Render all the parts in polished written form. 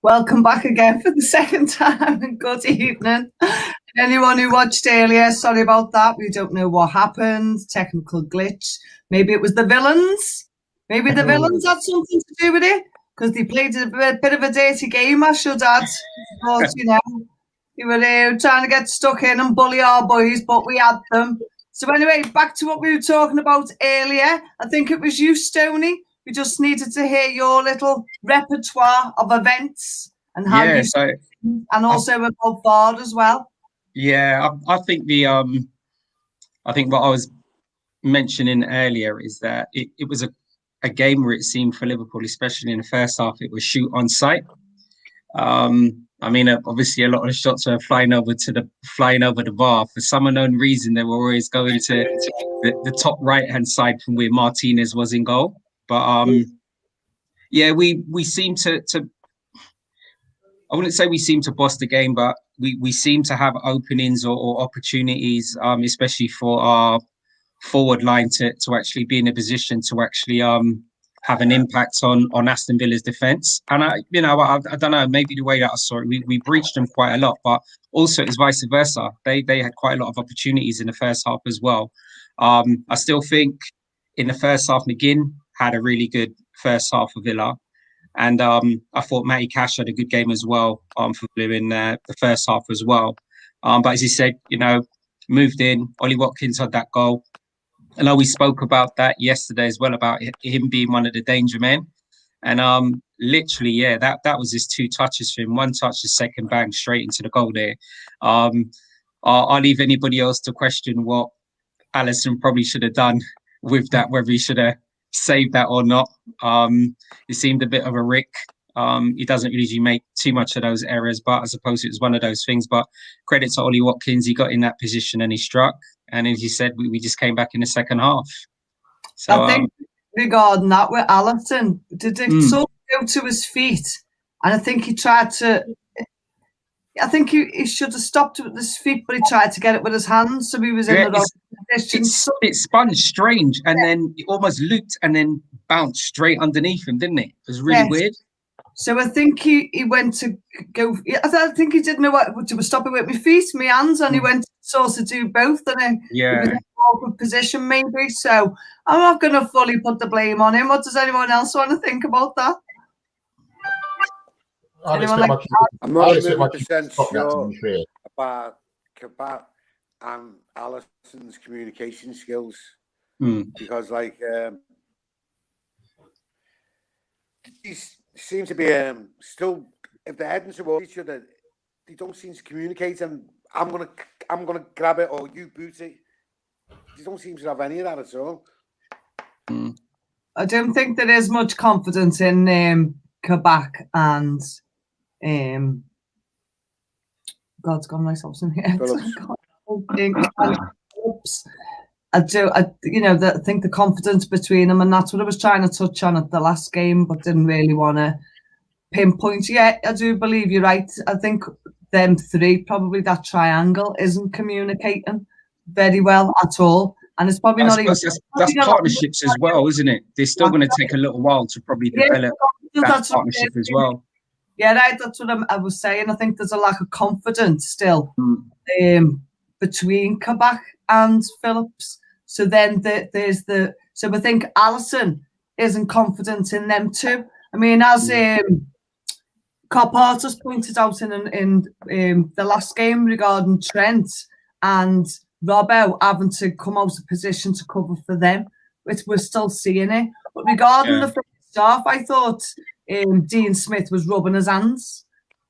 Welcome back again for the second time and good evening. Anyone who watched earlier, sorry about that. We don't know what happened, technical glitch. Maybe it was the villains. Maybe the villains had something to do with it because they played a bit of a dirty game, I should add. But, they were trying to get stuck in and bully our boys, but we had them. So anyway, back to what we were talking about earlier. I think it was you, Stoney. We just needed to hear your little repertoire of events and how and also about VAR as well. Yeah, I think I think what I was mentioning earlier is that it was a game where it seemed for Liverpool, especially in the first half, it was shoot on sight. I mean, obviously, a lot of the shots were flying over the bar. For some unknown reason, they were always going to the top right-hand side from where Martinez was in goal. But yeah, we seem to. I wouldn't say we seem to boss the game, but we seem to have openings or opportunities, especially for our forward line to actually be in a position to actually have an impact on Aston Villa's defence. And I don't know, maybe the way that I saw it, we breached them quite a lot, but also it's vice versa. They had quite a lot of opportunities in the first half as well. I still think in the first half, McGinn had a really good first half for Villa. And I thought Matty Cash had a good game as well for Villa in the first half as well. But as you said, moved in. Ollie Watkins had that goal. I know we spoke about that yesterday as well, about him being one of the danger men. And literally, yeah, that was his 2 touches for him. 1 touch, the second bang straight into the goal there. I'll leave anybody else to question what Alisson probably should have done with that, whether he should have saved that or not. It seemed a bit of a rick. He doesn't usually make too much of those errors, but I suppose it was one of those things. But credit to Ollie Watkins, he got in that position and he struck. And as you said, we just came back in the second half. So I think regarding that with Alisson, did it sort of go to his feet? And I think he tried to. I think he should have stopped it with his feet, but he tried to get it with his hands, so he was in the wrong position. It spun strange, and then it almost looped and then bounced straight underneath him, didn't it? It was really weird. So I think he went to go. I think he didn't know what to stop it with my feet, my hands, and he went to sort of do both. And he was in an awkward position, maybe. So I'm not going to fully put the blame on him. What does anyone else want to think about that? I'm not 100% sure about Kabak and Alisson's communication skills because, like, these seem to be still, if they're heading towards each other, they don't seem to communicate. And I'm gonna grab it or you boot it. They don't seem to have any of that at all. I don't think there is much confidence in Kabak and. God's gone myself in here. I think the confidence between them, and that's what I was trying to touch on at the last game, but didn't really want to pinpoint. Yeah, I do believe you're right. I think them 3, probably that triangle, isn't communicating very well at all. And it's probably not even. That's partnerships as well, isn't it? They're still going to take a little while to probably develop that partnership as well. Yeah, right. That's what I was saying. I think there's a lack of confidence still between Kabak and Phillips. So then so I think Alisson isn't confident in them too. I mean, as Carpartus pointed out in the last game regarding Trent and Robbo having to come out of position to cover for them, which we're still seeing it. But regarding the first half, I thought Dean Smith was rubbing his hands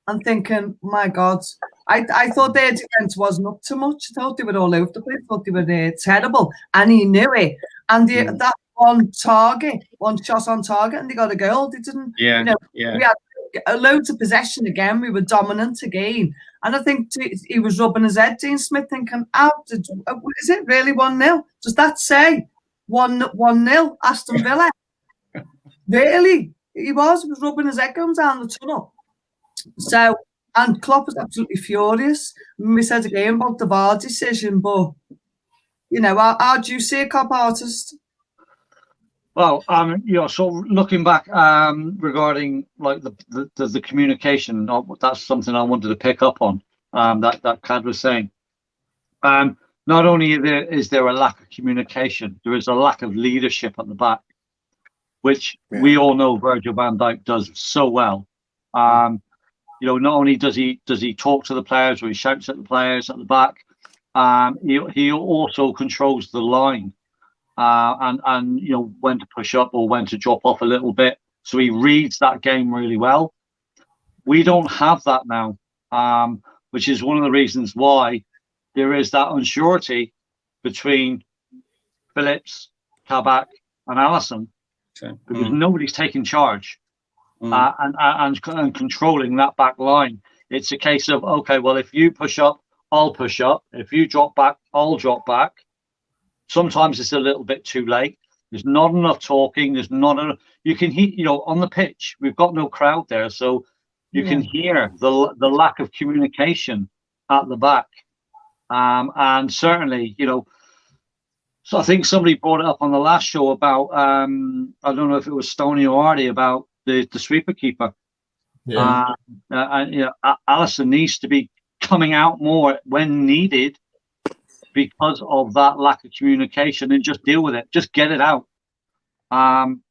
and thinking, my God, I thought their defence wasn't up to much. I thought they were all over the place. I thought they were terrible. And he knew it. And that one shot on target, and they got a goal. They didn't, we had loads of possession again. We were dominant again. And I think he was rubbing his head, Dean Smith, thinking, is it really 1-0? Does that say 1-0 Aston Villa? Really? He was rubbing his head going down the tunnel. So, and Klopp was absolutely furious. We said again about the VAR decision, but, how do you see a cop artist? Well, so looking back, regarding like the communication, that's something I wanted to pick up on. That Cad was saying. Not only is there a lack of communication, there is a lack of leadership at the back, which we all know Virgil van Dijk does so well. Not only does he talk to the players or he shouts at the players at the back, he also controls the line, and when to push up or when to drop off a little bit. So he reads that game really well. We don't have that now, which is one of the reasons why there is that unsurety between Phillips, Kabak, and Alisson, because nobody's taking charge and controlling that back line. It's a case of, okay, well, if you push up, I'll push up. If you drop back, I'll drop back. Sometimes it's a little bit too late. There's not enough talking. There's not enough. You can hear, on the pitch, we've got no crowd there, so you can hear the lack of communication at the back. And certainly, so I think somebody brought it up on the last show about, I don't know if it was Stoney or Artie, about the sweeper keeper. Alisson needs to be coming out more when needed because of that lack of communication, and just deal with it. Just get it out,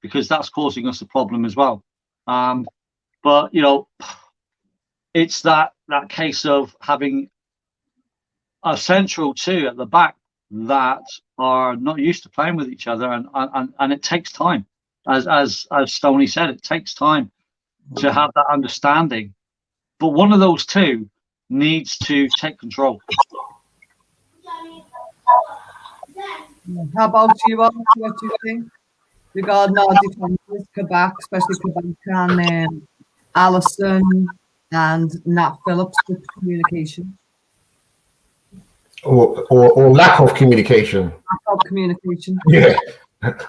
because that's causing us a problem as well. But it's that case of having a central two at the back that are not used to playing with each other, and it takes time, as Stoney said, it takes time to have that understanding. But one of those two needs to take control. How about you, Alex? What do you think regarding our defenders, Kabak, especially Kabak and Alisson and Nat Phillips with communication? Or lack of communication. Lack of communication. Yeah,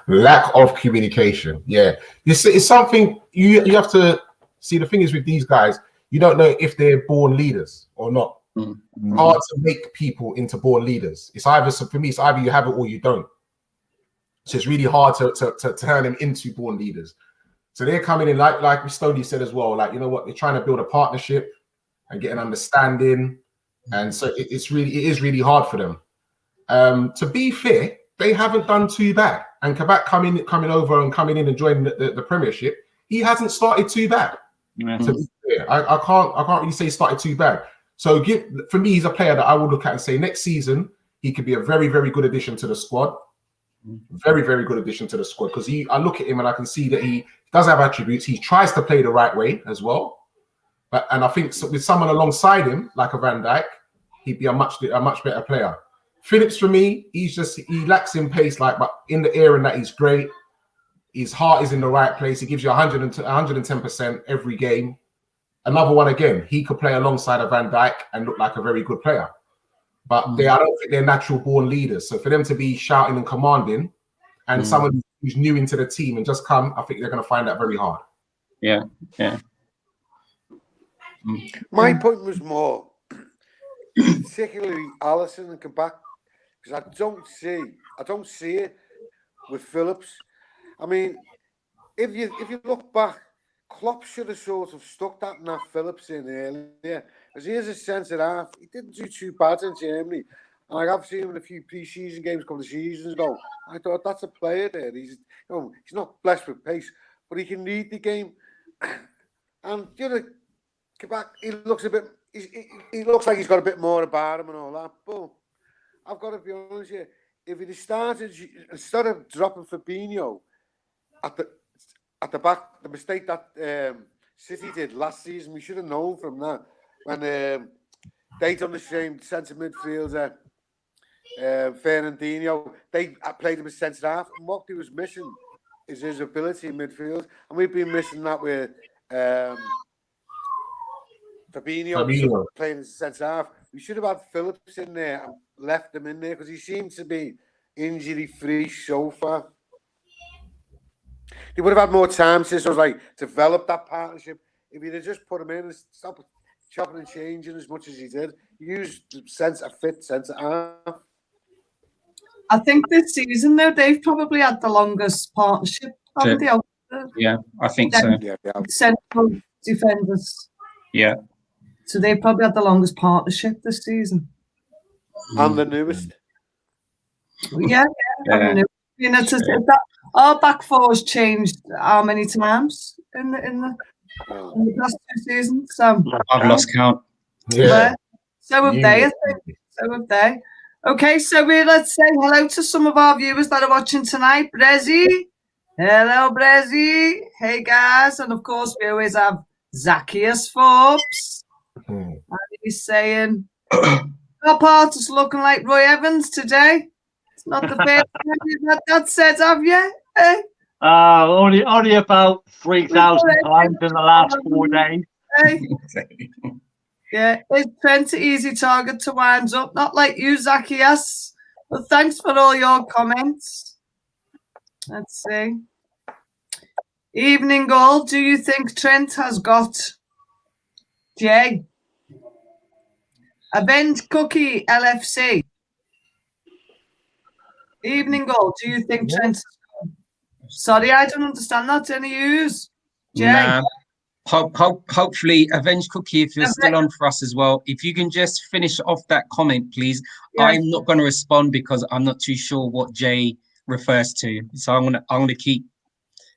lack of communication. Yeah, it's something you have to see. The thing is with these guys, you don't know if they're born leaders or not. Hard to make people into born leaders. It's either, so for me, it's either you have it or you don't. So it's really hard to turn them into born leaders. So they're coming in like Stoney said as well. Like, you know what, they're trying to build a partnership and get an understanding. And so it is really hard for them. To be fair, they haven't done too bad. And Kabak coming in and joining the Premiership, he hasn't started too bad. To be fair, I can't really say he started too bad. So for me, he's a player that I would look at and say next season he could be a very, very good addition to the squad. Very, very good addition to the squad, because I look at him and I can see that he does have attributes. He tries to play the right way as well. And I think with someone alongside him, like a Van Dijk, he'd be a much better player. Phillips, for me, he lacks in pace, but in the air and that he's great. His heart is in the right place. He gives you 110% every game. Another one again, he could play alongside a Van Dijk and look like a very good player. But I don't think they're natural born leaders. So for them to be shouting and commanding, and someone who's new into the team and just come, I think they're going to find that very hard. Yeah. My point was more, particularly Alisson and Kabak, because I don't see it with Phillips. I mean, if you look back, Klopp should have sort of stuck that Nat Phillips in earlier, because he has a centre half. He didn't do too bad in Germany. And I've seen him in a few pre-season games a couple of seasons ago. I thought, that's a player there. He's not blessed with pace, but he can read the game. And Kabak, he looks like he's got a bit more about him and all that. But I've got to be honest here, if he'd started, instead of dropping Fabinho at the back, the mistake that City did last season, we should have known from that. When they done the same centre midfielder, Fernandinho, they played him as centre half, and what he was missing is his ability in midfield, and we've been missing that with Fabinho playing as centre half. We should have had Phillips in there and left him in there, because he seems to be injury free so far. They would have had more time to sort of develop that partnership if he'd have just put him in and stop chopping and changing as much as he did. Use the centre half. I think this season, though, they've probably had the longest partnership, haven't they? Yeah, I think so. Yeah. Central defenders. Yeah. So they probably had the longest partnership this season. And the newest. Yeah. You know, our back four has changed how many times in the last 2 seasons? So I've lost count. Yeah. So have they, I think. So have they. Okay, so let's say hello to some of our viewers that are watching tonight. Brezzy. Hello, Brezzy. Hey, guys. And, of course, we always have Zacchaeus Forbes. And he's saying, our part is looking like Roy Evans today. It's not the first time you've had that said, have you? Eh? Only about 3,000 times in the last 4 days. Yeah, it's Trent an easy target to wind up. Not like you, Zacchaeus. But thanks for all your comments. Let's see. Evening Gold, do you think Trent has got Jay? Avenge Cookie LFC. Evening Gold, do you think Trent has got? Sorry, I don't understand that. Any use? Jay? Nah. Hopefully, Avenge Cookie, if you're still on for us as well, if you can just finish off that comment, please. Yeah. I'm not going to respond because I'm not too sure what Jay refers to, so I'm gonna keep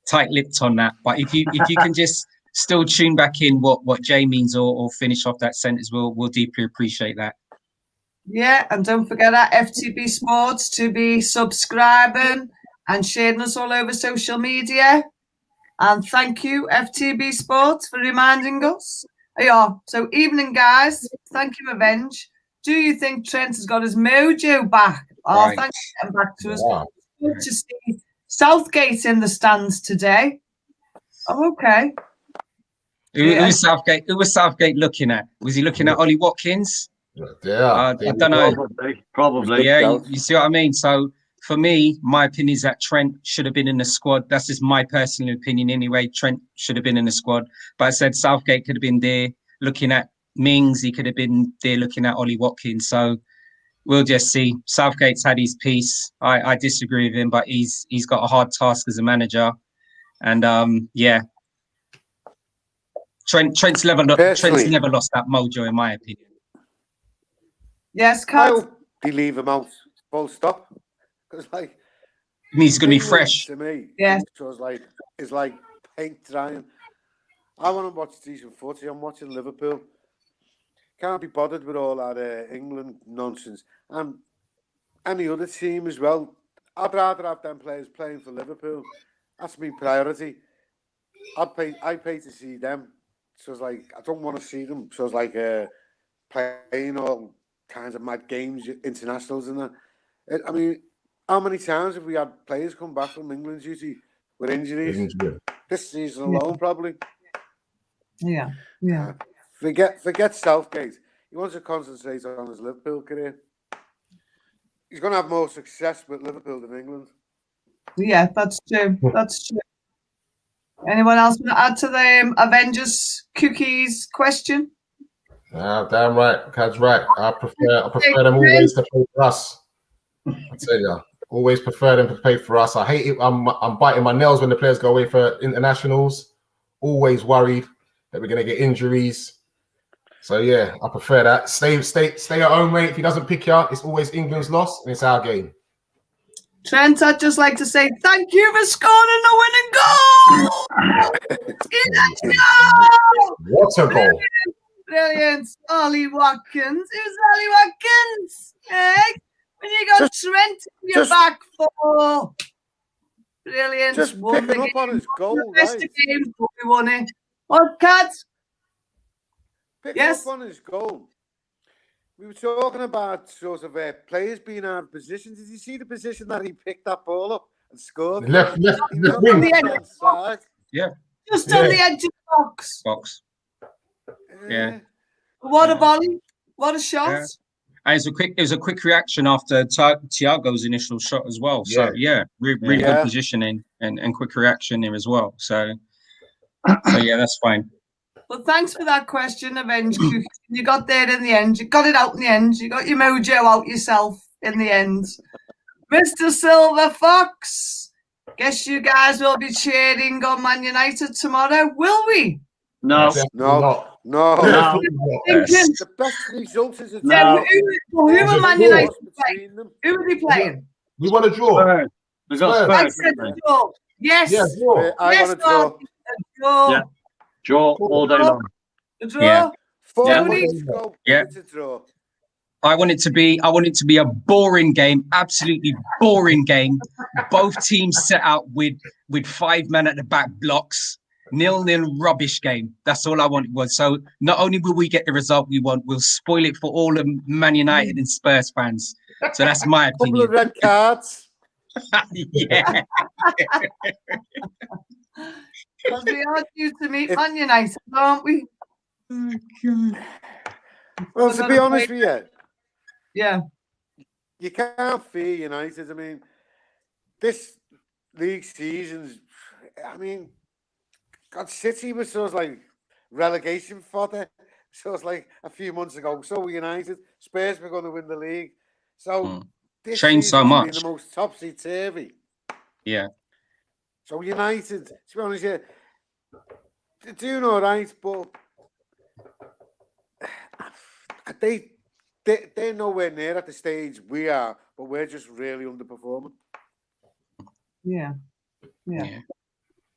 tight-lipped on that. But if you can just still tune back in what Jay means or finish off that sentence, we'll deeply appreciate that. Yeah, and don't forget that FTB Sports to be subscribing and sharing us all over social media. And thank you, FTB Sports, for reminding us. Yeah. So, evening, guys. Thank you, Avenge. Do you think Trent has got his mojo back? Oh, right. Thanks for getting back to us. Wow. Good to see Southgate in the stands today. Oh, okay. Who was Southgate? Who was Southgate looking at? Was he looking at Ollie Watkins? Yeah. I don't know. Probably. Yeah, you see what I mean? So, for me, my opinion is that Trent should have been in the squad. That's just my personal opinion anyway. Trent should have been in the squad. But I said Southgate could have been there looking at Mings. He could have been there looking at Ollie Watkins. So we'll just see. Southgate's had his piece. I disagree with him, but he's got a hard task as a manager. And, yeah. Trent's never lost that mojo, in my opinion. Yes, I Kat? hope they leave him out. Full stop. Because he's going to be fresh. To me, yeah. So it's like paint drying. I want to watch decent footy. I'm watching Liverpool. Can't be bothered with all that England nonsense. And any other team as well. I'd rather have them players playing for Liverpool. That's my priority. I pay to see them. So it's like I don't want to see them. So it's like playing all kinds of mad games, internationals and that. I mean, how many times have we had players come back from England duty with injuries? This season alone, probably. Yeah. Forget Southgate. He wants to concentrate on his Liverpool career. He's going to have more success with Liverpool than England. Yeah, that's true. That's true. Anyone else want to add to the Avengers Cookies question? Damn right. Cad's right. I prefer them always to play for us. I tell you, always prefer them to play for us. I hate it. I'm biting my nails when the players go away for internationals. Always worried that we're going to get injuries. So yeah, I prefer that. Stay at home, mate. If he doesn't pick you up, it's always England's loss and it's our game. Trent, I'd just like to say thank you for scoring the winning goal. What a goal! Brilliant, Ollie Watkins. Who's Ollie Watkins? Hey. When you got Trent in your back four. Brilliant. Just picking up on his goal, right? Game, we won it. What, Kat? Picking up on his goal. We were talking about sort of players being out of position. Did you see the position that he picked that ball up and scored? Left wing. Yeah. Just on the edge of the box. Yeah. What a volley. What a shot. Yeah. And it was a quick reaction after Thiago's initial shot as well. So really good positioning and quick reaction there as well. So yeah, that's fine. Well, thanks for that question, Avenge. You got there in the end. You got it out in the end. You got your mojo out yourself in the end. Mr. Silver Fox, guess you guys will be cheering on Man United tomorrow, will we? No. No. Thinking, The best result is a No. who are Man United playing? between them. Who are they playing? We want to draw. Spurs. We got Spurs. I Spurs. said didn't we? draw. Yes. Yeah, draw. I Yes, want to draw. draw. Yeah. Draw all day long. A draw. Yeah. 4 Tony? minutes go. Yeah. It's a draw. I want it to be a boring game, absolutely boring game. Both teams set out with 5 men at the back blocks. 0-0 rubbish game. That's all I want was. So not only will we get the result we want, we'll spoil it for all the Man United and Spurs fans. So that's my Couple of opinion. red cards. Yeah. Because we are due to meet Man United, aren't we? Well, to be honest with you, Yeah. you can't fear United. I mean, this league season's, I mean, God, City was sort of like relegation fodder. So it's like a few months ago. So were United. Spurs were going to win the league. So this Changed so season's much. been the most topsy-turvy. Yeah. So United, to be honest, yeah, they're doing all right, but they're nowhere near at the stage we are, but we're just really underperforming. Yeah.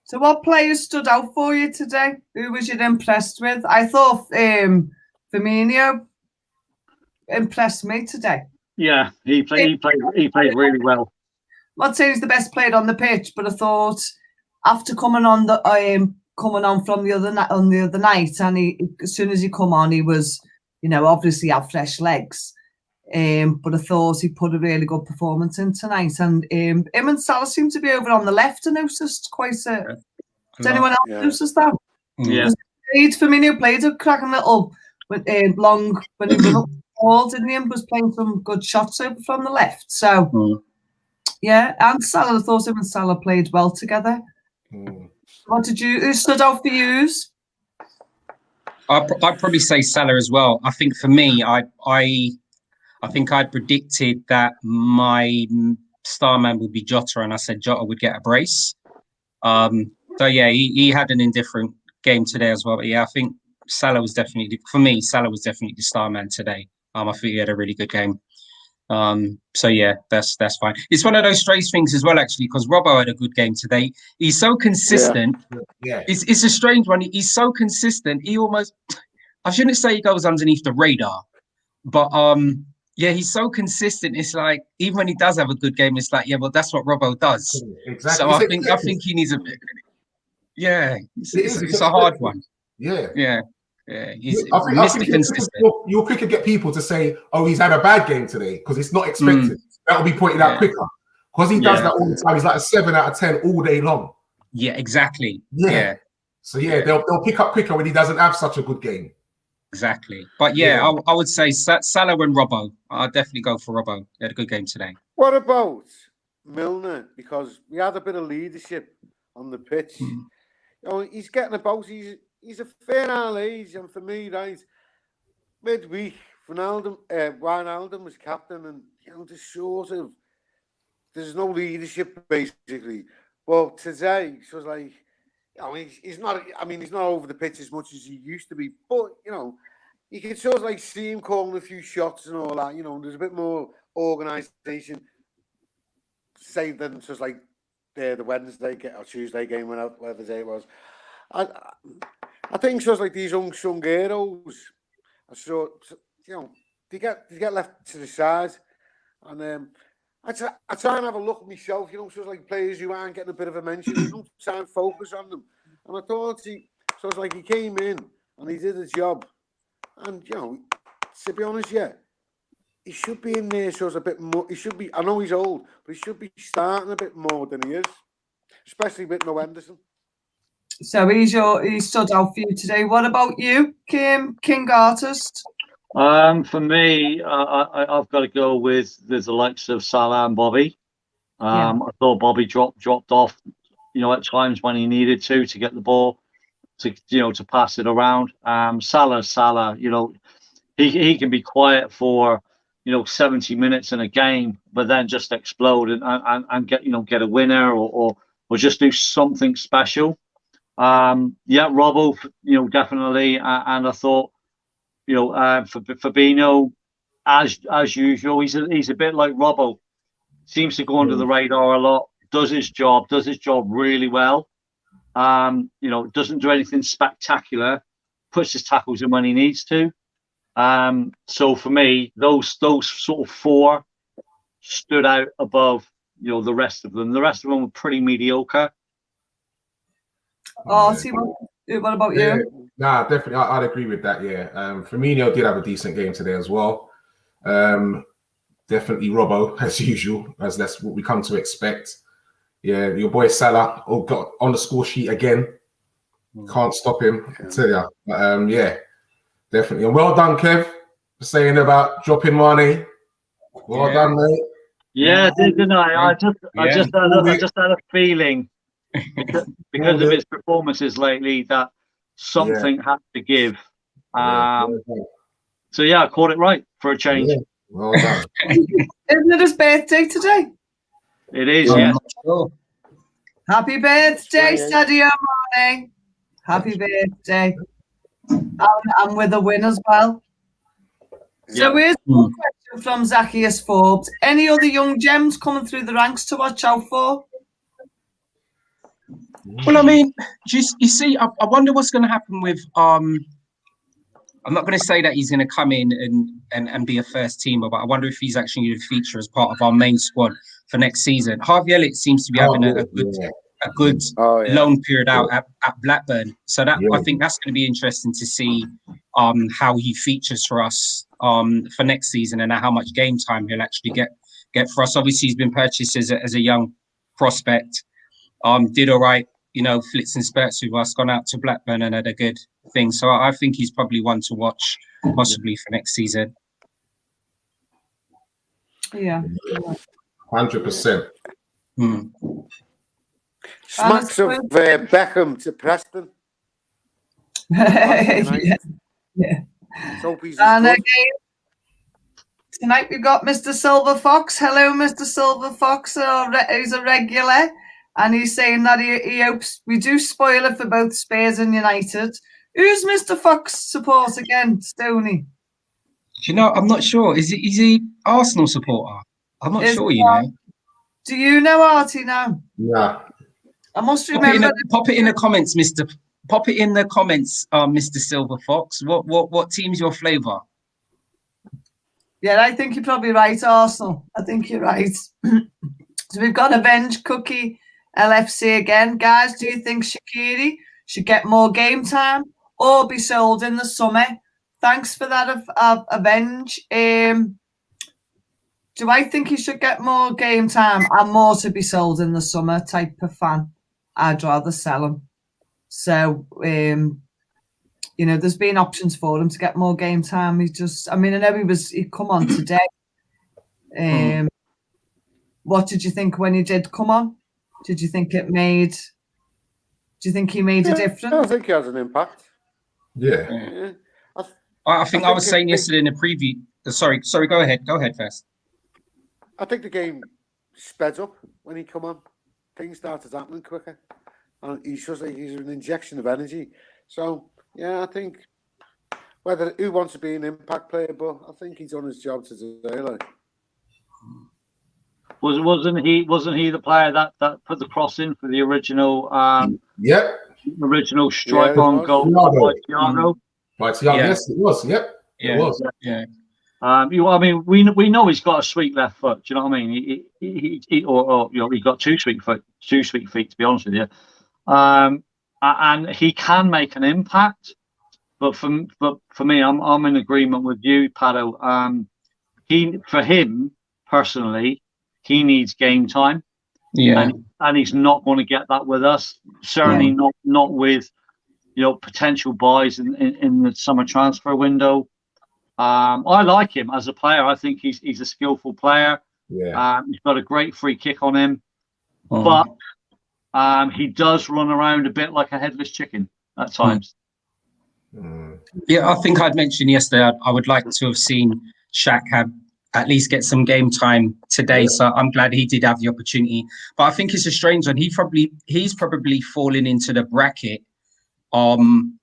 So what players stood out for you today? Who was you impressed with? I thought Firmino impressed me today. Yeah, he played really well. I'm not saying he's the best player on the pitch, but I thought after coming on from the other night, and as soon as he come on, he was, obviously had fresh legs. But I thought he put a really good performance in tonight, and him and Salah seem to be over on the left. I noticed quite a. Does anyone else notice that? Yeah. Firmino played a cracking little long when he went up the ball, didn't he? And was playing some good shots over from the left. So yeah, and Salah, I thought him and Salah played well together. Who stood out for you? I'd probably say Salah as well. I think for me, I think I predicted that my star man would be Jota, and I said Jota would get a brace. So yeah, he had an indifferent game today as well. But yeah, I think Salah was definitely the star man today. I think he had a really good game. So yeah, that's fine. It's one of those strange things as well, actually, because Robbo had a good game today. He's so consistent. Yeah. It's a strange one. He's so consistent. He almost, I shouldn't say he goes underneath the radar, but yeah, he's so consistent. It's like even when he does have a good game, it's like, yeah, well, that's what Robbo does. Exactly. So I think he needs a bit. Yeah, it's a hard one. Yeah. He's I think Mr. Consistent. You'll quicker get people to say, "Oh, he's had a bad game today," because it's not expected. That will be pointed out quicker because he does that all the time. He's like a 7 out of 10 all day long. Yeah, exactly. So they'll pick up quicker when he doesn't have such a good game. Exactly. But yeah, I would say Salah and Robbo. I'd definitely go for Robbo. He had a good game today. What about Milner? Because we had a bit of leadership on the pitch. He's getting about. He's a fair age, and for me, right, midweek, Wijnaldum was captain, and there's no leadership basically. Well, today it was like, he's not. I mean, he's not over the pitch as much as he used to be, but you can sort of like see him calling a few shots and all that. There's a bit more organisation. Say than just like the Wednesday or Tuesday game, whatever day it was. I think sort of like these unsung heroes are they get left to the side, and I try and have a look at myself, sort of like players who aren't getting a bit of a mention. You don't try and focus on them, and I thought he came in and he did a job, and to be honest, he should be in there sort of a bit more. He should be. I know he's old, but he should be starting a bit more than he is, especially with no Henderson. So he stood out for you today. What about you, King Artist? For me, I've got to go with the likes of Salah and Bobby. I thought Bobby dropped off, at times when he needed to get the ball, to pass it around. Salah, he can be quiet for, 70 minutes in a game, but then just explode and get a winner or just do something special. Robbo, definitely, and I thought, for Fabinho, as usual, he's a bit like Robbo, seems to go under the radar a lot, does his job really well. Doesn't do anything spectacular, puts his tackles in when he needs to. So for me, those sort of four stood out above, the rest of them. The rest of them were pretty mediocre. See what about you? Nah, definitely, I'd agree with that. Yeah, Firmino did have a decent game today as well. Definitely Robbo as usual, as that's what we come to expect. Yeah, your boy Salah got on the score sheet again. Can't stop him, I tell you. But, yeah, definitely. And well done, Kev, for saying about dropping Mane. Well done, mate. Yeah, didn't I? I just had a feeling because of his performances lately that something had to give. So yeah, I caught it right for a change. Yeah. Well done. Isn't it his birthday today? It is, yeah. Sure. Happy birthday, Sadio Mane. Happy birthday. I'm with a win as well. So here's one question from Zacchaeus Forbes. Any other young gems coming through the ranks to watch out for? Well, I mean, you see, I wonder what's going to happen with I'm not going to say that he's going to come in and be a first teamer, but I wonder if he's actually going to feature as part of our main squad for next season. Harvey Elliott seems to be having a good loan period out at Blackburn, so that I think that's going to be interesting to see how he features for us for next season and how much game time he'll actually get for us. Obviously, he's been purchased as a young prospect. Did all right, flits and spurts with us, gone out to Blackburn and had a good thing. So I think he's probably one to watch possibly for next season. Yeah. 100%. Smacks of Beckham to Preston. Yeah. And again, tonight we've got Mr. Silver Fox. Hello, Mr. Silver Fox. He's a regular. And he's saying that he hopes we do spoil it for both Spurs and United. Who's Mr. Fox support again, Stoney? I'm not sure. Is he Arsenal supporter? I'm not sure, Do you know Artie now? Yeah. I must remember. Pop it in the comments, Mr. Pop it in the comments, Mr. Silver Fox. What team's your flavour? Yeah, I think you're probably right, Arsenal. I think you're right. So we've got Avenge Cookie LFC again. Guys, do you think Shaqiri should get more game time or be sold in the summer? Thanks for that, Avenge. Do I think he should get more game time and more to be sold in the summer type of fan? I'd rather sell him. So, there's been options for him to get more game time. I know he'd come on today. What did you think when he did come on? Did you think he made a difference? I think he has an impact. Yeah. I think I was saying yesterday in the preview. Sorry, go ahead first. I think the game sped up when he come on. Things started happening quicker. And he's an injection of energy. So, yeah, I think who wants to be an impact player, but I think he's done his job today. Wasn't he the player that put the cross in for the original original strike on goal by Thiago? Yes, it was. Yep. Yeah. It was. Yeah. We know he's got a sweet left foot. Do you know what I mean? He got two sweet feet. To be honest with you, and he can make an impact. But for me, I'm in agreement with you, Pato. For him personally, he needs game time. Yeah, and he's not going to get that with us. Certainly not with potential buys in the summer transfer window. I like him as a player. I think he's a skillful player. Yeah. He's got a great free kick on him, but he does run around a bit like a headless chicken at times. Yeah, I think I'd mentioned yesterday I would like to have seen Shaq have at least get some game time today. Yeah. So I'm glad he did have the opportunity. But I think it's a strange one. He's probably fallen into the bracket. And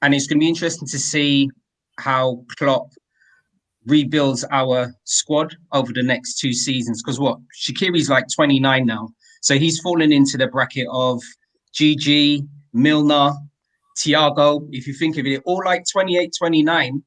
it's going to be interesting to see how Klopp rebuilds our squad over the next 2 seasons. Because Shaqiri's like 29 now. So he's fallen into the bracket of Gigi, Milner, Thiago. If you think of it, all like 28, 29.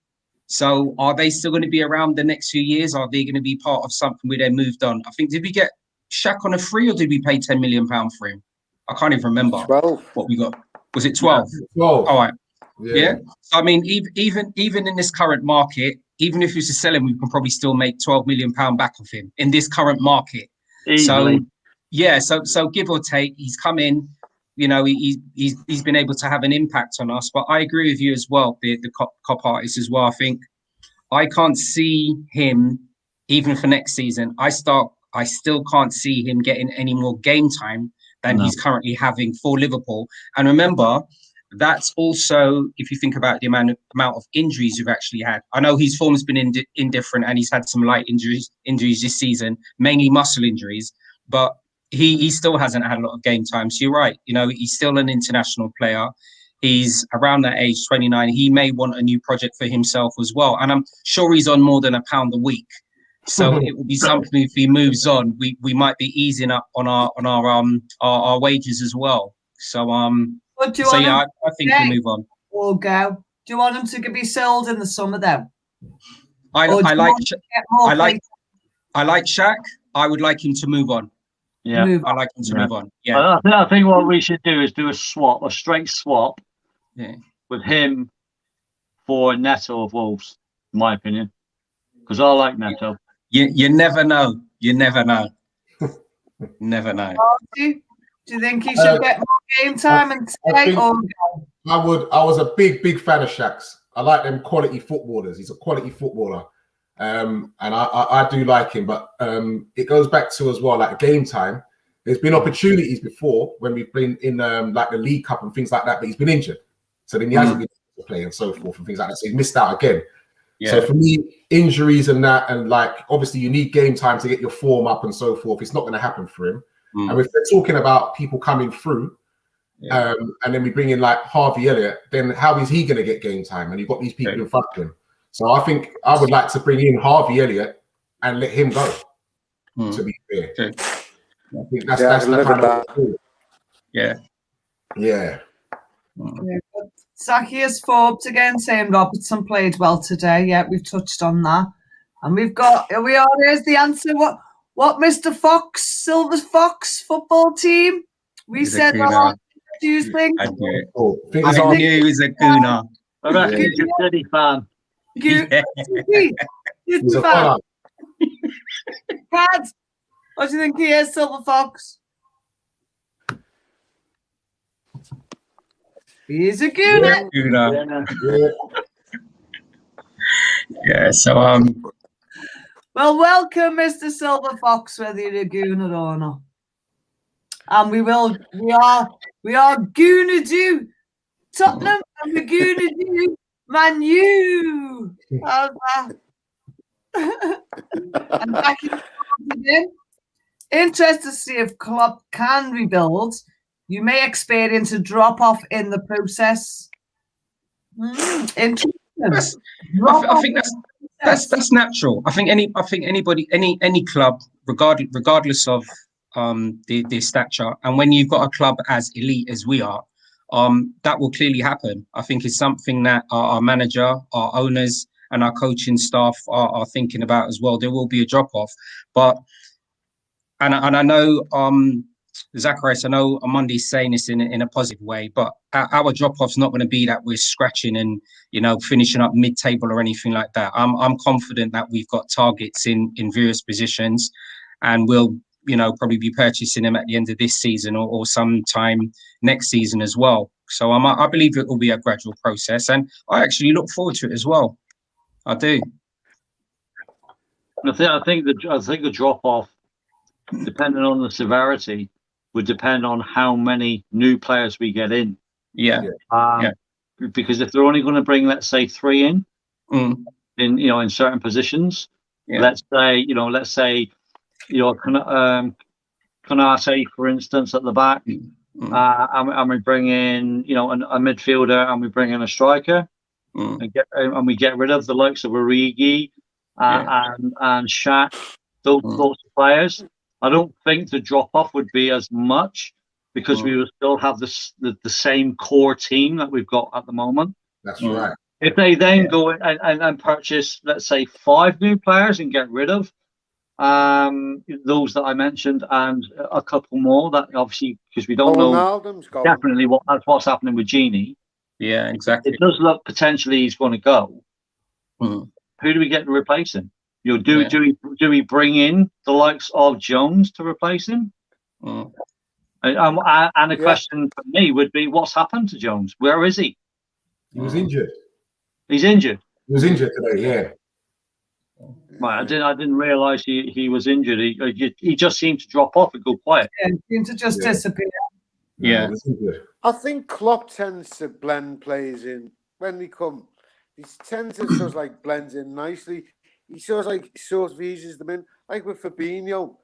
So are they still going to be around the next few years? Are they going to be part of something where they moved on? I think, did we get Shaq on a free or did we pay £10 million for him? I can't even remember 12. What we got. Was it 12? 12. All right. Yeah. So, I mean, even in this current market, even if we was to sell him, we can probably still make £12 million back of him in this current market. Easily. So, yeah. So give or take, he's come in. You know, he's been able to have an impact on us. But I agree with you as well, the cop artist as well. I think I can't see him even for next season. I still can't see him getting any more game time than he's currently having for Liverpool. And remember, that's also, if you think about the amount of injuries we've actually had. I know his form has been indifferent and he's had some light injuries this season, mainly muscle injuries, but he still hasn't had a lot of game time. So you're right. You know, he's still an international player. He's around that age, 29. He may want a new project for himself as well. And I'm sure he's on more than £1 a week. So it will be something, if he moves on, we might be easing up on our wages as well. So I think we'll move on. Or go. Do you want him to be sold in the summer though? I like Shaq. I would like him to move on. Yeah, I like him to move on. Yeah, I think what we should do is do a straight swap. Yeah, with him for Neto of Wolves, in my opinion, because I like Neto. You never know. You never know. Never know. Do you think he should get more game time and stay? I was a big fan of Shaq's. I like them quality footballers. He's a quality footballer. And I do like him, but it goes back to as well, like game time. There's been opportunities before when we've been in like the League Cup and things like that, but he's been injured. So then he hasn't been able to play and so forth and things like that. So he's missed out again. Yeah. So for me, injuries and that, and like obviously you need game time to get your form up and so forth. It's not going to happen for him. And if we're talking about people coming through, and then we bring in like Harvey Elliott, then how is he going to get game time? And you've got these people in front of him. So I think I would like to bring in Harvey Elliott and let him go. To be fair, I think that's the kind of yeah. Zacchaeus Forbes again saying Robertson played well today. Yeah, we've touched on that, and we've got here's the answer. What Mr. Fox, Silver Fox football team? We said that on Tuesday. I knew he was a gooner. I reckon he's a City fan. He's a fan. Cad, what do you think he is, Silver Fox? He's a gooner. Yeah. So well, welcome, Mr. Silver Fox, whether you're a gooner or not. And we are gooner do Tottenham, and we're gooner do Man U. How's that? And back in. Interested to see if Klopp can rebuild. You may experience a drop off in the process. Interesting. I think that's natural. I think anybody, any club, regardless of their stature, and when you've got a club as elite as we are, that will clearly happen. I think it's something that our manager, our owners, and our coaching staff are thinking about as well. There will be a drop off, and I know Zacharias, I know Amundi's saying this in a positive way, but our drop off's not going to be that we're scratching and finishing up mid table or anything like that. I'm confident that we've got targets in various positions, and we'll probably be purchasing them at the end of this season or sometime next season as well. So I believe it will be a gradual process, and I actually look forward to it as well. I do. I think the drop off, depending on the severity, would depend on how many new players we get in. Because if they're only going to bring, let's say, 3 in certain positions, Yeah. Let's say, Konate, for instance, at the back, and we bring in, a midfielder, and we bring in a striker, and we get rid of the likes of Origi and Shaq, those sorts of players. I don't think the drop off would be as much because we will still have the same core team that we've got at the moment. That's right. If they then go and purchase, let's say, 5 new players and get rid of those that I mentioned and a couple more, that obviously, because we don't know definitely what's happening with Genie. Yeah, exactly. It does look potentially he's going to go. Who do we get to replace him? Do we bring in the likes of Jones to replace him? And the question for me would be, what's happened to Jones? Where is he? He was injured. He's injured. He was injured today. Yeah. Right, I didn't realise he was injured. He just seemed to drop off and go quiet. Yeah, he seemed to just disappear. Yeah. I think Klopp tends to blend players in when they come. He tends to sort of like blends in nicely. He sort of eases them in, like with Fabinho.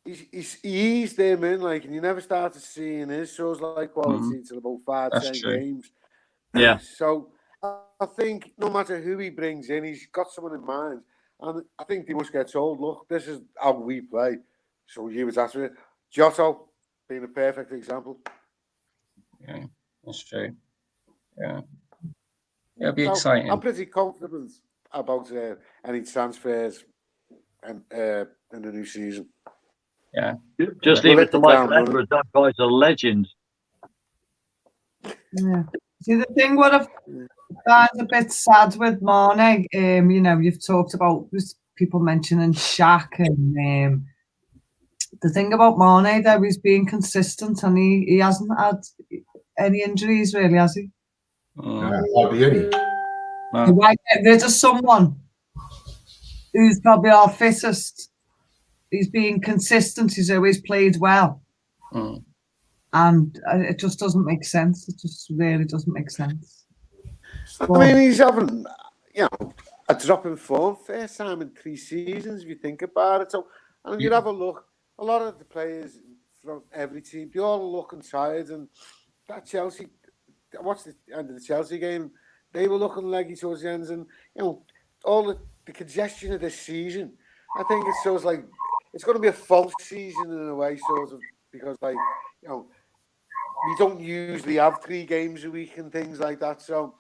He eased them in, like, and you never started seeing his sort of like quality until about 5-10 games. Yeah. So I think no matter who he brings in, he's got someone in mind. And I think they must get told, look, this is how we play. So you was after it. Giotto being a perfect example. Yeah, that's true. Yeah. It'll be exciting. I'm pretty confident about any transfers in the new season. Yeah. Just leave it to Michael Edwards. That guy's a legend. Yeah. See, the thing what I've found a bit sad with Mane, you've talked about people mentioning Shaq, and the thing about Mane, though, he's being consistent, and he hasn't had any injuries, really, has he? Hardly any. Why get rid of someone who's probably our fittest? He's being consistent. He's always played well. And it just doesn't make sense. It just really doesn't make sense. I mean, he's having, a drop in form first time in 3 seasons, if you think about it. So, and if you have a look, a lot of the players from every team, they all looking tired. And that Chelsea, I watched the end of the Chelsea game, they were looking leggy towards the ends. And, all the congestion of this season, I think it feels like it's going to be a false season in a way, sort of, because, like, we don't usually have 3 games a week and things like that. So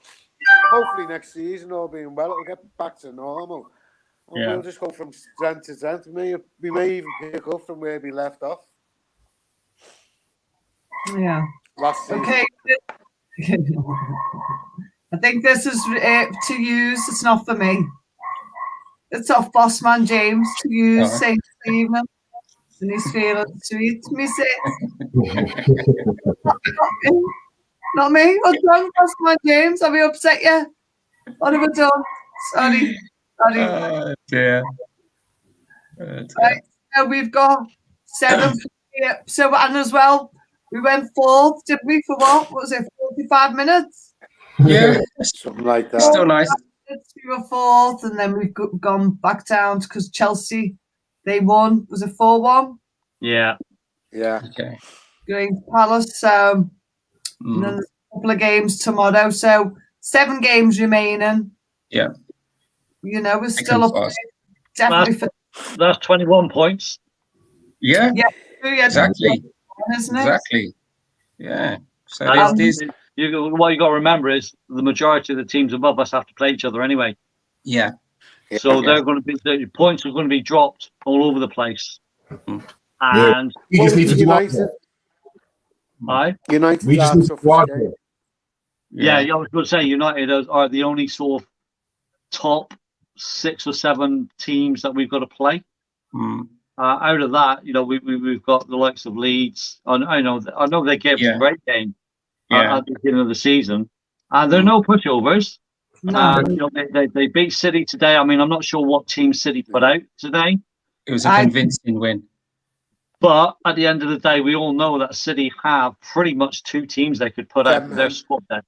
hopefully next season, all being well, it'll get back to normal. And we'll just go from strength to strength. We may even pick up from where we left off. Yeah. Last season. Okay. I think this is to use. It's not for me. It's off Bossman James to use Saint Stephen. And he's feeling sweet, me say. Not me. What's wrong, Bossman James? Have we upset you? What have I done? Sorry. Oh, dear. Right, so we've got 7. So, and as well, we went 4th, did we? For what was it? 45 minutes? Yeah, something like that. Still nice. We were 4th, and then we've gone back down because Chelsea, they won. Was it 4-1? Yeah. Yeah. Okay. Going to Palace. So, and then there's a couple of games tomorrow. So 7 games remaining. Yeah. We're still up there. Definitely. That's 21 points. Yeah. Yeah. Exactly. Isn't it? Exactly. Yeah. So what you got to remember is the majority of the teams above us have to play each other anyway. Yeah. So they're going to be, the points are going to be dropped all over the place. And we just need to United. United. We just need to go out there. Yeah, I was going to say United are the only sort of top 6 or 7 teams that we've got to play. Out of that, we've got the likes of Leeds. I know they gave us a great game at the beginning of the season, and there are no pushovers. No. They beat City today. I mean, I'm not sure what team City put out today. It was a convincing win. But at the end of the day, we all know that City have pretty much 2 teams they could put out their squad there.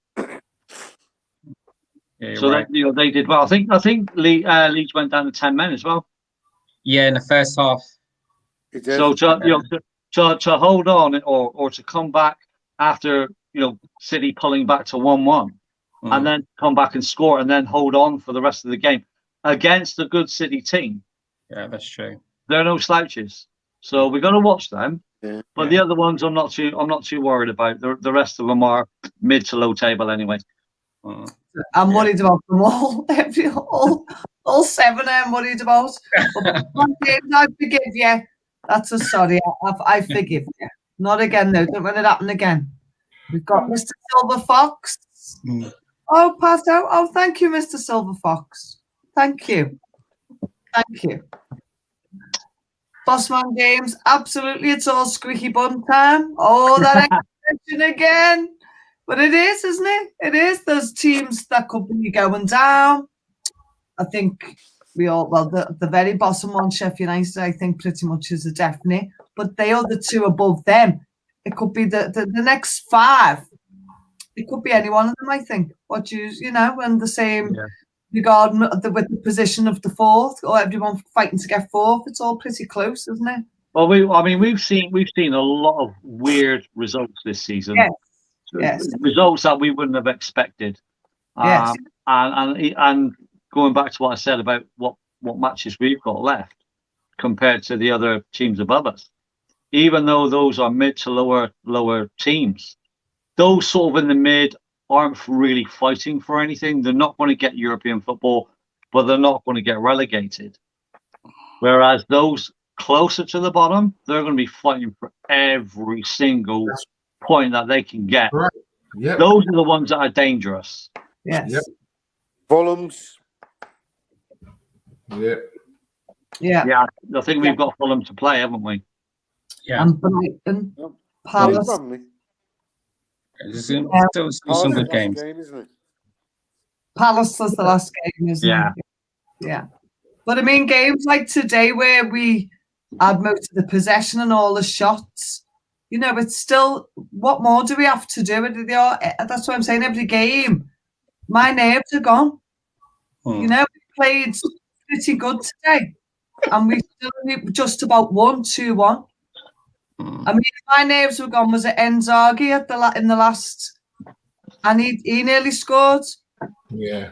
Yeah, so they did well. I think Leeds went down to 10 men as well. Yeah, in the first half. It did. So to hold on or to come back after City pulling back to 1-1, and then come back and score and then hold on for the rest of the game against a good City team. Yeah, that's true. They're no slouches, so we're going to watch them. Yeah. But the other ones, I'm not too worried about. The rest of them are mid to low table anyway. I'm worried about them all. All 7 I'm worried about. But I forgive you. That's a sorry. I forgive you. Not again, though. Don't let it happen again. We've got Mr. Silver Fox. Oh, passed out. Oh, thank you, Mr. Silver Fox. Thank you. Thank you. Bossman Games, absolutely. It's all squeaky bun time. Oh, that expression again. But it is, isn't it? It is. There's teams that could be going down. I think the very bottom one, Sheffield United, I think pretty much is a definite. But the other 2 above them, it could be the next 5. It could be any one of them, I think. And the same regarding with the position of the 4th, or everyone fighting to get 4th. It's all pretty close, isn't it? Well, we've seen a lot of weird results this season. Yes. Results that we wouldn't have expected. Yes. And going back to what I said about what matches we've got left compared to the other teams above us, even though those are mid to lower teams, those sort of in the mid aren't really fighting for anything. They're not going to get European football, but they're not going to get relegated. Whereas those closer to the bottom, they're going to be fighting for every single point that they can get. Right. Yep. Those are the ones that are dangerous. Yes. Yep. Fulham's. Yeah. I think we've got Fulham to play, haven't we? Yeah. And Brighton, Palace. There's still some good games. Palace was the last game, isn't it? Yeah. But I mean, games like today where we had most of the possession and all the shots, it's still, what more do we have to do? That's what I'm saying. Every game, my nerves are gone. We played pretty good today, and we still just about 1-2-1. I mean, my nerves were gone. Was it Enzagi in the last, and he nearly scored. Yeah.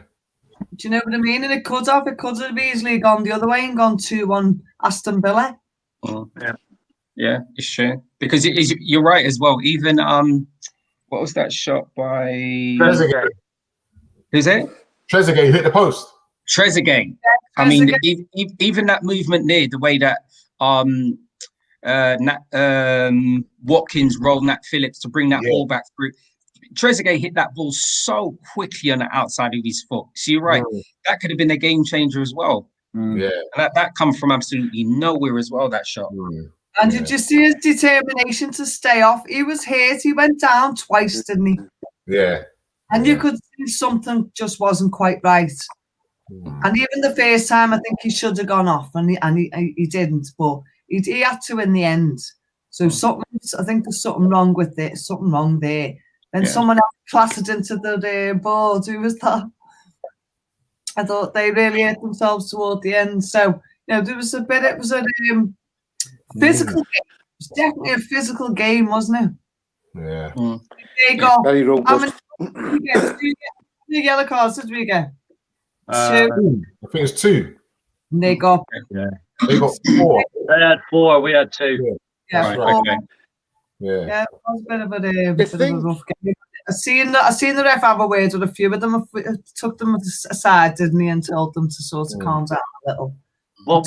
Do you know what I mean? And it could have easily gone the other way and gone 2-1 Aston Villa. Yeah, it's true. Because you're right as well. Even what was that shot by Trezeguet? Who's it? Trezeguet hit the post. Trezeguet. I mean, even that movement there, the way that Watkins rolled Nat Phillips to bring that ball back through. Trezeguet hit that ball so quickly on the outside of his foot. So you're right. That could have been a game changer as well. Yeah. And that come from absolutely nowhere as well, that shot. And did you see his determination to stay off? He was hurt. He went down twice, didn't he? Yeah. And you could see something just wasn't quite right. And even the first time, I think he should have gone off, and he didn't. But he had to in the end. So I think there's something wrong with it. Something wrong there. Then someone else clattered into the board. Who was that? I thought they really hurt themselves toward the end. So there was a bit. It was a physical game. It was definitely a physical game, wasn't it? Yeah. There you go. Very robust. How many two yellow cards did we get? 2. I think it's 2. And they got. Yeah. They got 4. They had 4. We had 2. Yeah. Right, okay. Yeah, it was a bit of a rough game. I seen the ref have a word with a few of them. Took them aside, didn't he, and told them to sort of calm down a little. Well,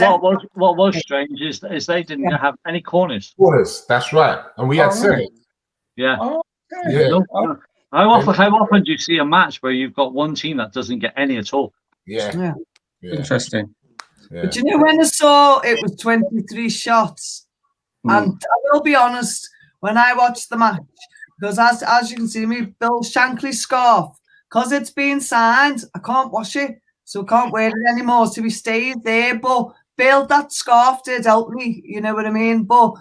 what was strange is they didn't have any corners. Corners, that's right. And we had 7. Yeah. Oh, okay. Yeah. How often do you see a match where you've got one team that doesn't get any at all? Yeah. Interesting. Yeah. But when I saw it was 23 shots, and I will be honest, when I watched the match, because as you can see me, Bill Shankly's scarf, because it's been signed, I can't wash it, so I can't wear it anymore. So he stays there. But Bill, that scarf did help me, you know what I mean? But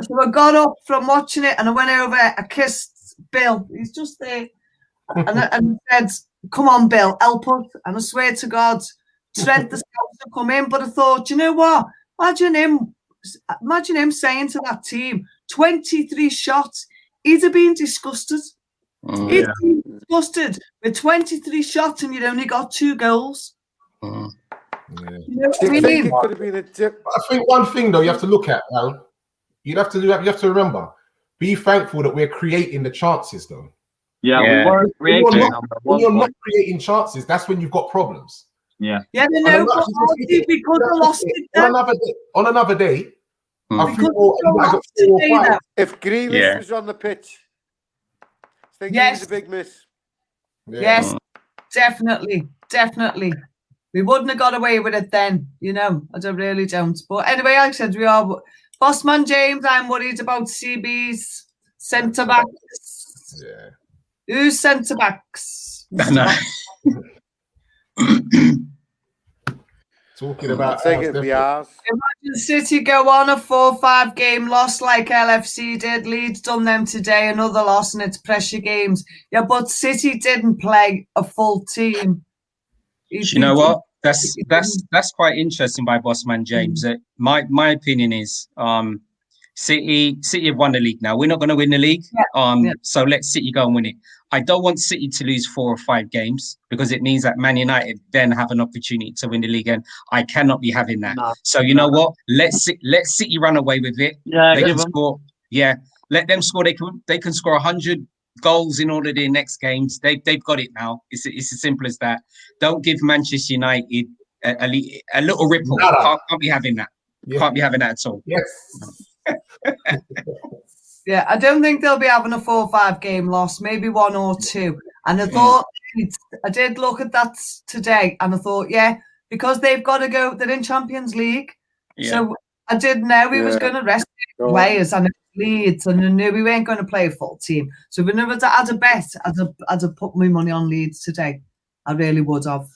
so I got up from watching it and I went over, I kissed Bill. He's just there. And said, "Come on, Bill, help us." And I swear to God, Trent the scouts have come in. But I thought, you know what? Imagine him saying to that team, 23 shots. He'd have been disgusted. He'd been disgusted with 23 shots and you'd only got 2 goals. Yeah. You know what I mean? I think one thing though you have to look at, Al, you have to remember, be thankful that we're creating the chances though. Yeah, we weren't creating. When you're not creating chances, that's when you've got problems. Yeah, they know, but because I lost it. On another day, I think if Grealish was on the pitch, I think he was a big miss. Yeah. Yes, definitely. We wouldn't have got away with it then, you know. I really don't. But anyway, like I said, we are. Bossman James, I'm worried about CB's centre backs. Yeah. Who's centre backs? Talking about Imagine City go on a 4-5 game loss like LFC did. Leeds done them today, another loss, and it's pressure games. Yeah, but City didn't play a full team. You know what? That's quite interesting by Bossman James. My opinion is City have won the league now. We're not going to win the league. So let City go and win it. I don't want City to lose 4 or 5 games because it means that Man United then have an opportunity to win the league, and I cannot be having that. So you know what? Let City run away with it. They can score. Yeah, let them score. They can score 100 goals in all of their next games. They've got it now. It's as simple as that. Don't give Manchester United a little ripple. Can't be having that. Can't be having that at all. Yes. Yeah, I don't think they'll be having a 4-5 game loss, maybe 1 or 2. And I thought, I did look at that today, and I thought, because they've got to go, they're in Champions League. Yeah. So I did know he was going to rest players and Leeds, and I knew we weren't going to play a full team. So if I never had a bet, I'd have put my money on Leeds today. I really would have.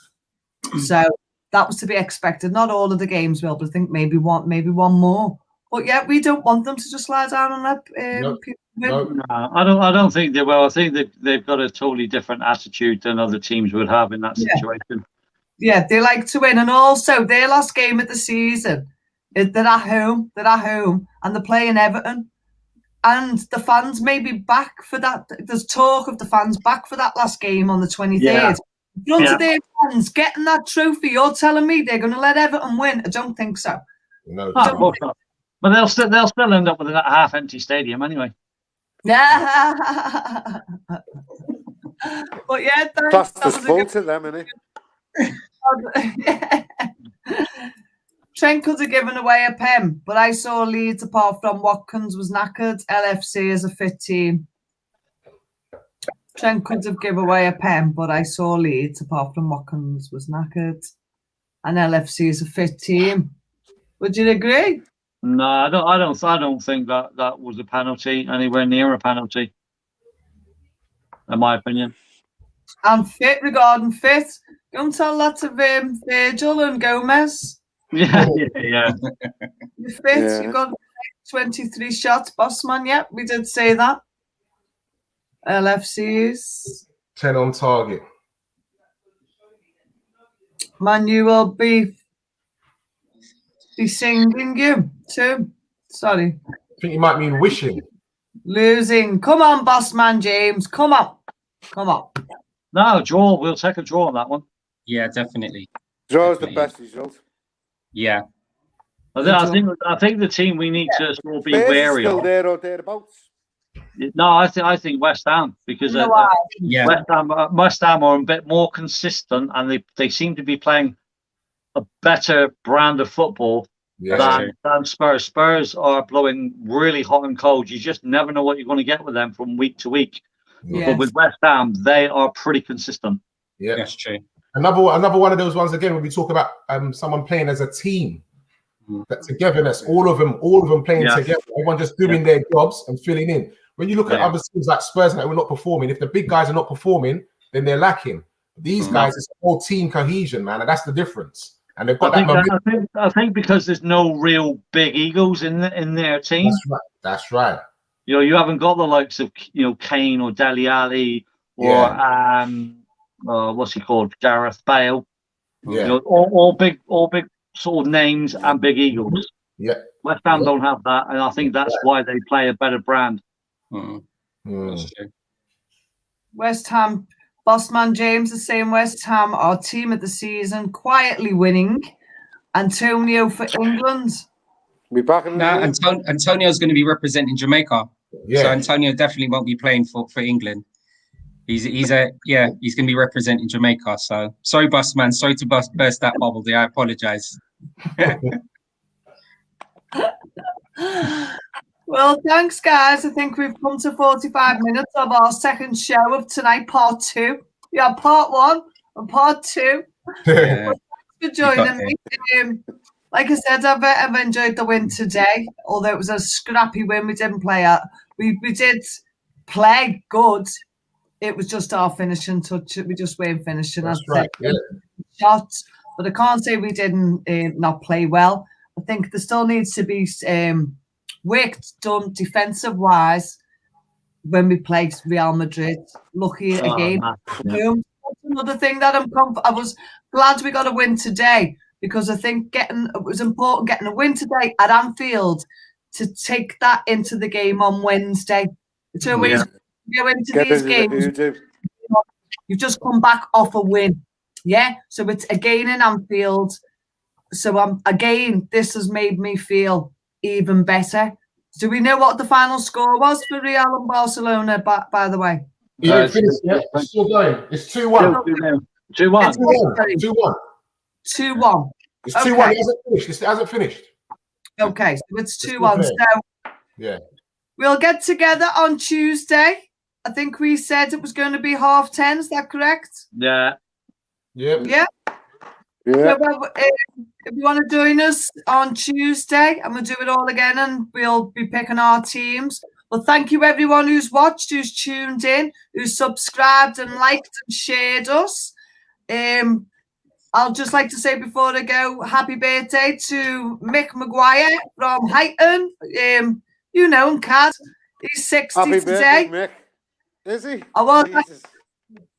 So that was to be expected. Not all of the games will, but I think maybe one more. But yeah, we don't want them to just lie down and let people win. No, I don't think they will. I think they've got a totally different attitude than other teams would have in that situation. Yeah, they like to win, and also their last game of the season, they're at home, and they're playing Everton, and the fans may be back for that. There's talk of the fans back for that last game on the 23rd. Yeah. In front of their fans, getting that trophy. You're telling me they're going to let Everton win? I don't think so. No, but they'll still end up with a half-empty stadium anyway. Yeah. But yeah, that's the fault of them, isn't it? Trent could have given away a pen, but I saw Leeds, apart from Watkins, was knackered. LFC is a fit team. Trent could have given away a pen, but I saw Leeds, apart from Watkins, was knackered. And LFC is a fit team. Would you agree? No, I don't think that was a penalty, anywhere near a penalty, in my opinion. And regarding fit, don't tell that to Virgil and Gomez. Yeah. You're fit, you've got 23 shots, Bossman. Yeah, we did say that. LFC's 10 on target. Man, you will be singing you too. Sorry. I think you might mean wishing. Losing. Come on, Bossman James. Come on. No, draw. We'll take a draw on that one. Yeah, definitely. Draw is the best result. Yeah. I think the team we need to sort of be wary of. Still there or thereabouts. No, I think West Ham, because West Ham are a bit more consistent, and they seem to be playing a better brand of football than Spurs. Spurs are blowing really hot and cold. You just never know what you're going to get with them from week to week. Yes. But with West Ham, they are pretty consistent. Yeah, that's true. Another one of those ones again when we talk about someone playing as a team, that togetherness, all of them playing together, everyone just doing their jobs and filling in. When you look at other teams like Spurs that we're not performing, if the big guys are not performing, then they're lacking. These guys, it's all team cohesion, man, and that's the difference. And they've got I think because there's no real big egos in their team. That's right. You know, you haven't got the likes of Kane or Dele Alli or what's he called, Gareth Bale. Yeah. You know, all big sort of names and big egos. Yeah. West Ham don't have that, and I think that's why they play a better brand. That's true. West Ham, Bossman James is saying West Ham are team of the season, quietly winning. Antonio for England. We back in the Antonio's going to be representing Jamaica. Yeah. So Antonio definitely won't be playing for England. He's going to be representing Jamaica. So sorry, Bossman. Sorry to burst that bubble there. I apologize. Well, thanks, guys. I think we've come to 45 minutes of our second show of tonight, part 2. We have part 1 and part 2. Yeah. For joining me. Like I said, I've enjoyed the win today, although it was a scrappy win. We didn't play out. We did play good. It was just our finishing touch. We just weren't finishing. That's right. Yeah. Shots, but I can't say we didn't not play well. I think there still needs to be work done defensive wise when we play Real Madrid. Lucky again. That's another thing that I was glad we got a win today, because I think it was important getting a win today at Anfield to take that into the game on Wednesday. It's always go into these games. You've just come back off a win. Yeah. So it's again in Anfield. So this has made me feel even better. Do we know what the final score was for Real and Barcelona, by the way? Yeah, it's finished. Yeah, it's still going. It's 2-1. 2-1. 2-1. 2-1. It's 2-1. It hasn't finished. It hasn't finished. Okay, so it's 2-1. So yeah, we'll get together on Tuesday. I think we said it was going to be 10:30. Is that correct? Yeah. Yeah. Yeah. Yeah. So, if you want to join us on Tuesday, and we'll do it all again, and we'll be picking our teams. Well, thank you everyone who's watched, who's tuned in, who's subscribed and liked and shared us. I'll just like to say before I go, happy birthday to Mick Maguire from Highton. You know him, Cad. He's 60 Happy today. Birthday, Mick. Is he? I was, Jesus.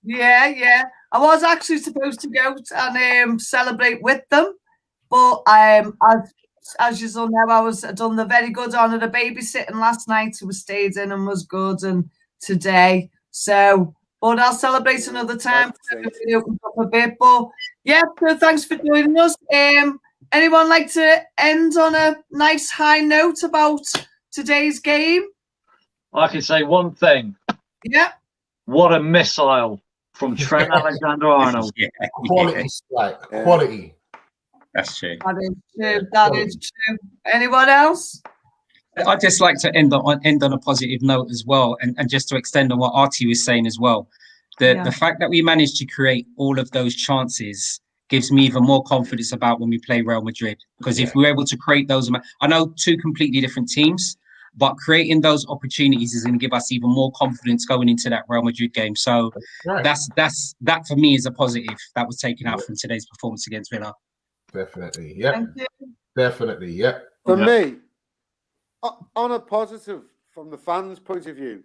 yeah. I was actually supposed to go and celebrate with them, but as you all know, I done the very good honour of babysitting last night. Who stayed in and was good, and today. So, but I'll celebrate another time. It opens up a bit, but yeah. So thanks for joining us. Anyone like to end on a nice high note about today's game? I can say one thing. Yeah. What a missile from Trent Alexander-Arnold. Quality strike. Quality. That's true. That is true. That is true. Anyone else? I'd just like to end on a positive note as well, and just to extend on what Artie was saying as well. The fact that we managed to create all of those chances gives me even more confidence about when we play Real Madrid. Because if we're able to create those, I know 2 completely different teams, but creating those opportunities is going to give us even more confidence going into that Real Madrid game. So that for me is a positive that was taken out from today's performance against Villa. Definitely. Yeah. Definitely. Yeah. For me, on a positive from the fans' point of view,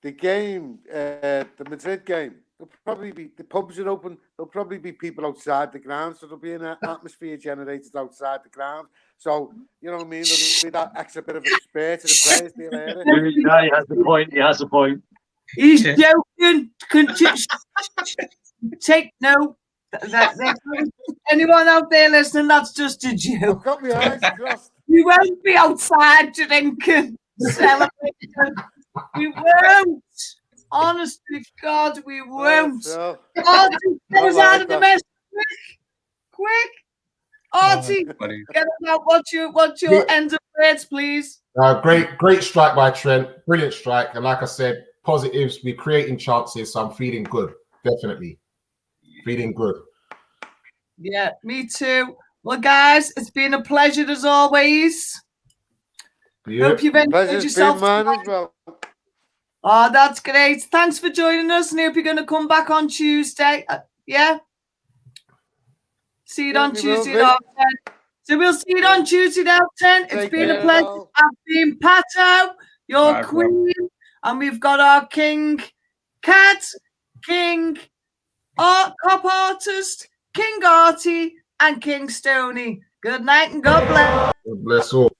the game, the Madrid game, the pubs are open. There'll probably be people outside the ground, so there'll be an atmosphere generated outside the ground. So you know what I mean. There'll be that extra bit of a spare to the players. Yeah, he has a point. He has a point. He's joking. Take note. Anyone out there listening, that's just a joke. I've got my eyes crossed. We won't be outside drinking, celebrating. We won't. Honestly, God, we won't. Artie, get us out of the mess. Quick. Artie, get us out. What's your end of words, please? Great strike by Trent. Brilliant strike. And like I said, positives. We're creating chances, so I'm feeling good. Definitely. Feeling good. Yeah, me too. Well, guys, it's been a pleasure as always. Yeah. Hope you've enjoyed yourself. Mine as well. Oh, that's great. Thanks for joining us, and hope you're going to come back on Tuesday. Yeah? See you on Tuesday at 10. So we'll see you on Tuesday at 10. It's been a pleasure. I've been Pato, your queen, and we've got our king, Cat, king, art, cop artist, King Artie, and King Stoney. Good night and God bless. God bless all.